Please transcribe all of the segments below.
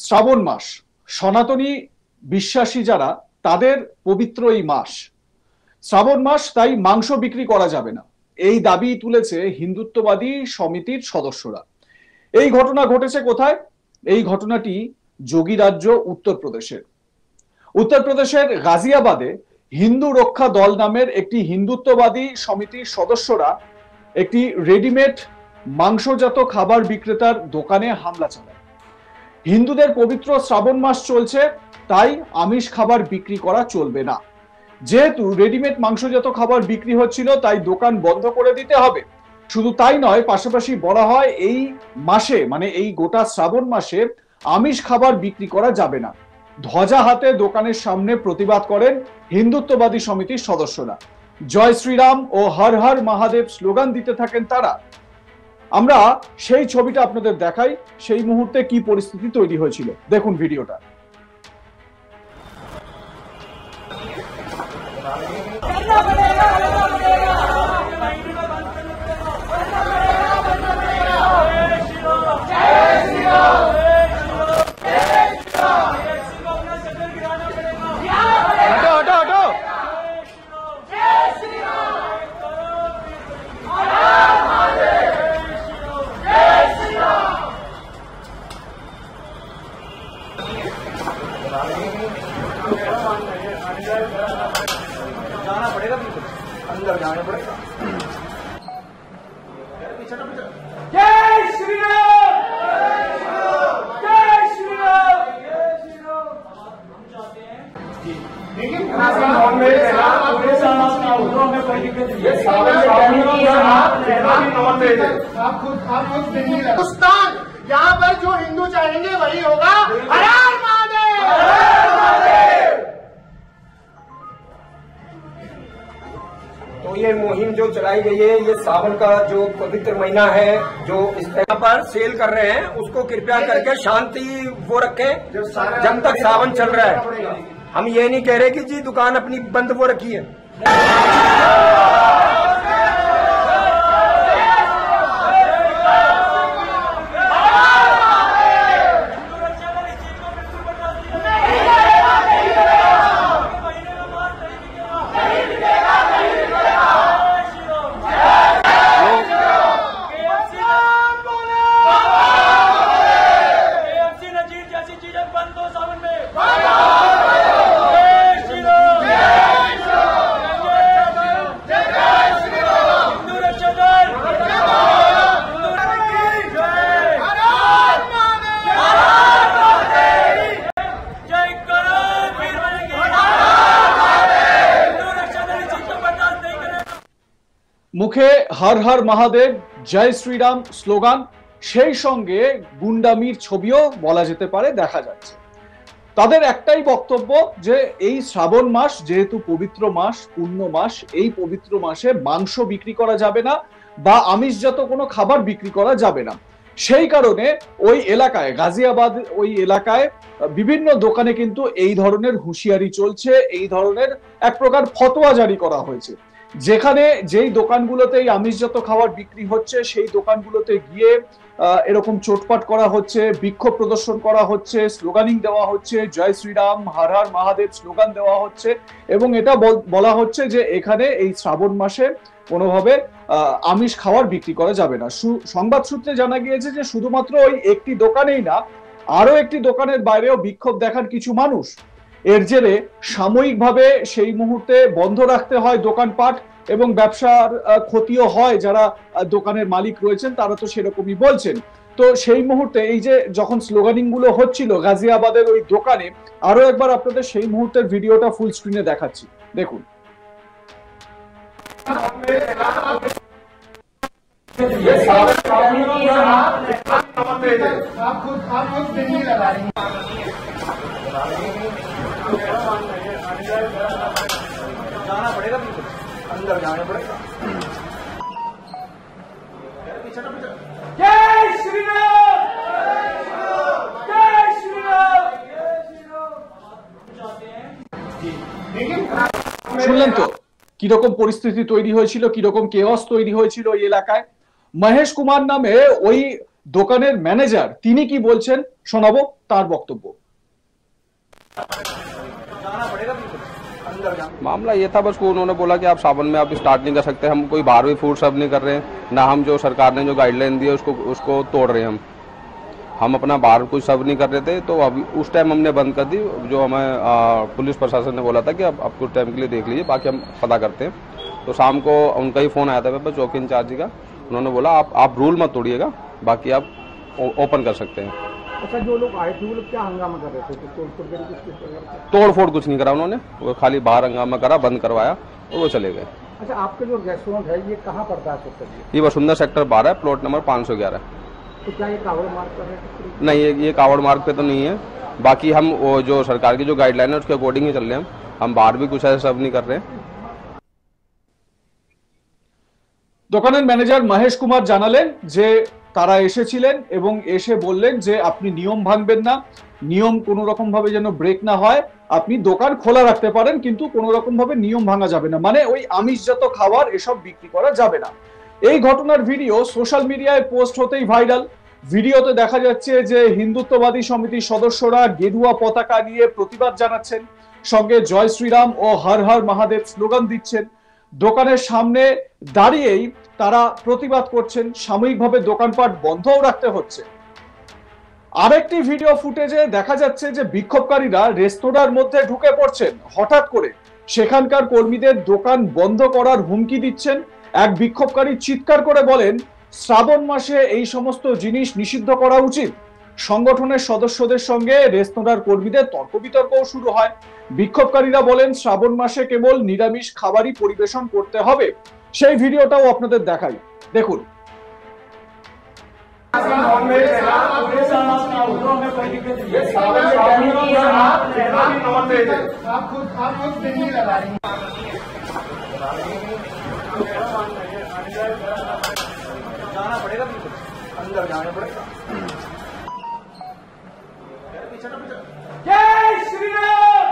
শ্রাবণ মাস সনাতনী বিশ্বাসী যারা তাদের পবিত্র এই মাস শ্রাবণ মাস, তাই মাংস বিক্রি করা যাবে না, এই দাবি তুলেছে হিন্দুত্ববাদী সমিতির সদস্যরা। এই ঘটনা ঘটেছে কোথায়? এই ঘটনাটি যোগী রাজ্য উত্তরপ্রদেশের গাজিয়াবাদে হিন্দু রক্ষা দল নামের একটি হিন্দুত্ববাদী সমিতির সদস্যরা একটি রেডিমেড মাংসজাত খাবার বিক্রেতার দোকানে হামলা চালায়। হিন্দুদের পবিত্র শ্রাবণ মাস চলছে, তাই আমিষ খাবার বিক্রি করা চলবে না। যেহেতু রেডিমেড মাংসজাত খাবার বিক্রি হচ্ছিল, তাই দোকান বন্ধ করে দিতে হবে। শুধু তাই নয়, পাশাপাশি বলা হয় এই মাসে মানে এই গোটা শ্রাবণ মাসে আমিষ খাবার বিক্রি করা যাবে না। ধ্বজা হাতে দোকানের সামনে প্রতিবাদ করেন হিন্দুত্ববাদী সমিতির সদস্যরা। জয় শ্রীরাম ও হর হর মহাদেব স্লোগান দিতে থাকেন তারা। আমরা সেই ছবিটা আপনাদের দেখাই, সেই মুহূর্তে কি পরিস্থিতি তৈরি হয়েছিল, দেখুন ভিডিওটা। जाना पड़ेगा, अंदर जाना पड़ेगा। जय श्री राम, जय श्री राम, जय श्री राम। हम चाहते हैं लेकिन नॉन वेज है, कोई दिक्कत नहीं है। आप खुद हिंदुस्तान, यहाँ पर जो हिंदू चाहेंगे वही होगा। हर हर महादेव, हर हर महादेव। तो ये मुहिम जो चलाई गई है, ये सावन का जो पवित्र महीना है, जो इस यहाँ पर सेल कर रहे हैं, उसको कृपया करके शांति वो रखें जब तक सावन चल रहा है। हम ये नहीं कह रहे कि जी दुकान अपनी बंद वो रखी है। মুখে হর হর মহাদেব, জয় শ্রীরাম স্লোগান, সেই সঙ্গে গুন্ডামির ছবিও বলা যেতে পারে দেখা যাচ্ছে। তাদের একটাই বক্তব্য যে এই শ্রাবণ মাস যেহেতু পবিত্র মাস, পূর্ণ মাস, এই পবিত্র মাসে মাংস বিক্রি করা যাবে না বা আমিষজাত কোনো খাবার বিক্রি করা যাবে না। সেই কারণে ওই এলাকায়, গাজিয়াবাদ ওই এলাকায় বিভিন্ন দোকানে কিন্তু এই ধরনের হুঁশিয়ারি চলছে, এই ধরনের এক প্রকার ফতোয়া জারি করা হয়েছে, যেখানে যেই দোকানগুলোতে এই আমিষজাত খাবার বিক্রি হচ্ছে সেই দোকানগুলোতে গিয়ে এরকম চোটপাট করা হচ্ছে, বিক্ষোভ প্রদর্শন করা হচ্ছে, স্লোগানিং দেওয়া হচ্ছে, জয় শ্রীরাম হর হর মহাদেব স্লোগান দেওয়া হচ্ছে এবং এটা বলা হচ্ছে যে এখানে এই শ্রাবণ মাসে কোনোভাবে আমিষ খাবার বিক্রি করা যাবে না। সংবাদ সূত্রে জানা গিয়েছে যে শুধুমাত্র ওই একটি দোকানেই না, আরো একটি দোকানের বাইরেও বিক্ষোভ দেখান কিছু মানুষ। এর জেরে সাময়িকভাবে সেই মুহূর্তে বন্ধ রাখতে হয় দোকানপাট এবং ব্যবসার ক্ষতিও হয়। যারা দোকানের মালিক রয়েছেন তারা তো সেরকমই বলছেন। তো সেই মুহূর্তে এই যে যখন স্লোগানিং গুলো হচ্ছিল গাজিয়াবাদের ওই দোকানে, আরো একবার আপনাদের সেই মুহূর্তের ভিডিওটা ফুল স্ক্রিনে দেখাচ্ছি, দেখুন। जाना पड़ेगा, अंदर जाना पड़ेगा। जय श्री राम, जय श्री राम, जय श्री राम। শুনলেন তো কিরকম পরিস্থিতি তৈরি হয়েছিল, কিরকম কেওয়াস তৈরি হয়েছিল এই এলাকায়। মহেশ কুমার নামে ওই দোকানের ম্যানেজার তিনি কি বলছেন শোনাবো তার বক্তব্য। मामला ये था बस को उन्होंने बोला कि आप सावन में आप स्टार्ट नहीं कर सकते, हम कोई बाहर भी फूड सर्व नहीं कर रहे हैं, ना हम जो सरकार ने जो गाइडलाइन दी है उसको तोड़ रहे हैं। हम अपना बाहर कुछ सर्व नहीं कर रहे थे, तो अभी उस टाइम हमने बंद कर दी। जो हमें पुलिस प्रशासन ने बोला था कि अब कुछ टाइम के लिए देख लीजिए, बाकी हम पता करते हैं। तो शाम को उनका ही फ़ोन आया था मेरे पास, चौकी इंचार्ज का। उन्होंने बोला आप रूल मत तोड़िएगा, बाकी आप ओपन कर सकते हैं। अच्छा, जो लोग आए थे वो लोग क्या हंगामा कर रहे थे? तोड़ फोड़ कुछ नहीं करा उन्होंने, वो खाली बाहर हंगामा करा, बंद करवाया और वो चले गए। अच्छा, आपका जो रेस्टोरेंट है ये कहाँ पड़ता है? ये वसुंधरा सेक्टर 12 है, प्लॉट नंबर 511। तो क्या ये कावड़ मार्ग पर है? नहीं, ये कावड़ मार्ग पे तो नहीं है। बाकी हम वो जो सरकार की जो गाइडलाइन है उसके अकॉर्डिंग ही चल रहे हैं। हम बाहर भी कुछ ऐसा सब नहीं कर रहे हैं। দোকানের ম্যানেজার মহেশ কুমার জানালেন যে তারা এসেছিলেন এবং এসে বললেন যে আপনি নিয়ম ভাঙবেন না, নিয়ম কোনো রকম ভাবে যেন ব্রেক না হয়, আপনি দোকান খোলা রাখতে পারেন কিন্তু কোনো রকম ভাবে নিয়ম ভাঙা যাবে না, মানে ওই আমিষজাত খাবার এসব বিক্রি করা যাবে না। এই ঘটনার ভিডিও সোশ্যাল মিডিয়ায় পোস্ট হতেই ভাইরাল। ভিডিওতে দেখা যাচ্ছে যে হিন্দুত্ববাদী সমিতির সদস্যরা গেরুয়া পতাকা নিয়ে প্রতিবাদ জানাচ্ছেন, সঙ্গে জয় শ্রীরাম ও হর হর মহাদেব স্লোগান দিচ্ছেন। দোকানের সামনে দাঁড়িয়েই তারা প্রতিবাদ করছেন, সাময়িকভাবে দোকানপাট বন্ধও রাখতে হচ্ছে। আরেকটি ভিডিও ফুটেজে দেখা যাচ্ছে যে বিক্ষোভকারীরা রেস্তোরাঁর মধ্যে ঢুকে পড়ছেন হঠাৎ করে, সেখানকার কর্মীদের দোকান বন্ধ করার হুমকি দিচ্ছেন। এক বিক্ষোভকারী চিৎকার করে বলেন শ্রাবণ মাসে এই সমস্ত জিনিস নিষিদ্ধ করা উচিত। সংগঠনের সদস্যদের সঙ্গে রেস্তোরাঁর কর্মীদের তর্ক বিতর্কও শুরু হয়। বিক্ষোভকারীরা বলেন শ্রাবণ মাসে কেবল নিরামিষ খাবারই পরিবেশন করতে হবে। সেই ভিডিওটাও আপনাদের দেখাই, দেখুন। जाना पड़ेगा, अंदर जाना पड़ेगा। जय श्री राम,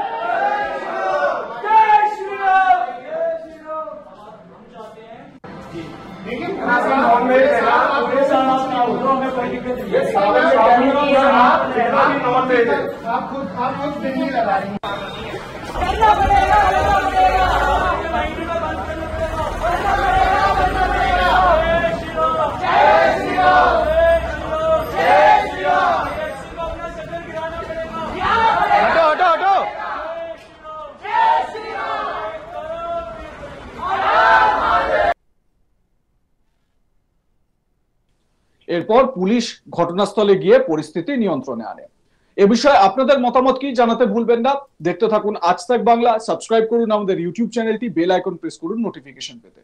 जय श्री राम, जय श्री राम। लेकिन आप खुद नहीं लगा रही। এরপর পুলিশ ঘটনাস্থলে গিয়ে পরিস্থিতি নিয়ন্ত্রণে আনে। এ বিষয়ে আপনাদের মতামত কি জানাতে ভুলবেন না। দেখতে থাকুন আজ তাক বাংলা, সাবস্ক্রাইব করুন আমাদের ইউটিউব চ্যানেলটি, বেল আইকন প্রেস করুন নোটিফিকেশন পেতে।